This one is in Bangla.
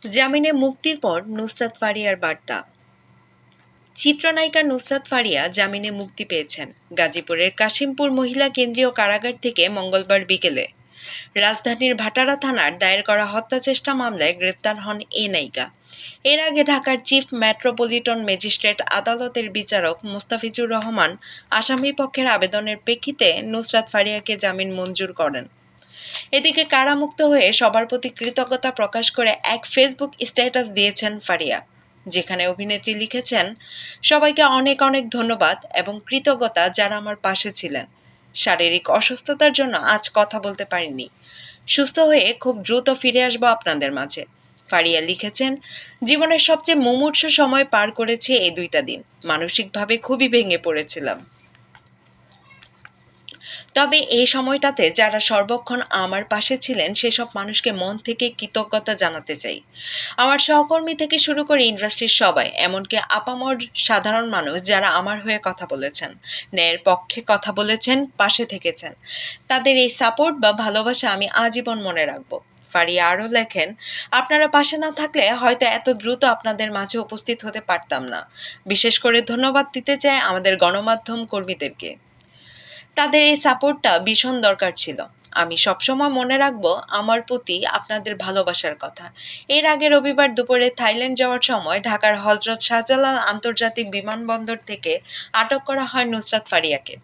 জামিনে মুক্তির পর নুসরাত ফারিয়ার বার্তা। চিত্রনায়িকা নুসরাত ফারিয়া জামিনে মুক্তি পেয়েছেন গাজীপুরের কাশিমপুর মহিলা কেন্দ্রীয় কারাগার থেকে মঙ্গলবার বিকেলে। রাজধানীর ভাটারা থানার দায়ের করা হত্যাচেষ্টা মামলায় গ্রেপ্তার হন এই নায়িকা। এর আগে ঢাকার চিফ মেট্রোপলিটন ম্যাজিস্ট্রেট আদালতের বিচারক মোস্তাফিজুর রহমান আসামি পক্ষের আবেদনের প্রেক্ষিতে নুসরাত ফারিয়াকে জামিন মঞ্জুর করেন। এদিকে কারামুক্ত হয়ে সবার প্রতি কৃতজ্ঞতা প্রকাশ করে এক ফেসবুক স্ট্যাটাস দিয়েছেন ফারিয়া, যেখানে অভিনেত্রী লিখেছেন, সবাইকে অনেক অনেক ধন্যবাদ এবং কৃতজ্ঞতা যারা আমার পাশে ছিলেন। শারীরিক অসুস্থতার জন্য আজ কথা বলতে পারিনি। সুস্থ হয়ে খুব দ্রুত ফিরে আসবো আপনাদের মাঝে। ফারিয়া লিখেছেন, জীবনের সবচেয়ে মুমূর্ষু সময় পার করেছে এই 2টা দিন। মানসিকভাবে খুবই ভেঙে পড়েছিলাম। তবে এই সময়টাতে যারা সর্বক্ষণ আমার পাশে ছিলেন সেসব মানুষকে মন থেকে কৃতজ্ঞতা জানাতে চাই। আমার সহকর্মী থেকে শুরু করে ইন্ডাস্ট্রির সবাই, এমনকি আপামর সাধারণ মানুষ যারা আমার হয়ে কথা বলেছেন, ন্যায়ের পক্ষে কথা বলেছেন, পাশে থেকেছেন, তাদের এই সাপোর্ট বা ভালোবাসা আমি আজীবন মনে রাখবো। ফারিয়া আরও লেখেন, আপনারা পাশে না থাকলে হয়তো এত দ্রুত আপনাদের মাঝে উপস্থিত হতে পারতাম না। বিশেষ করে ধন্যবাদ দিতে চাই আমাদের গণমাধ্যম কর্মীদেরকে। তাদের এই সাপোর্টটা ভীষণ দরকার ছিল। আমি সবসময় মনে রাখবো আমার প্রতি আপনাদের ভালোবাসার কথা। এর আগে রবিবার দুপুরে থাইল্যান্ড যাওয়ার সময় ঢাকার হজরত শাহজালাল আন্তর্জাতিক বিমানবন্দর থেকে আটক করা হয় নুসরাত ফারিয়াকে।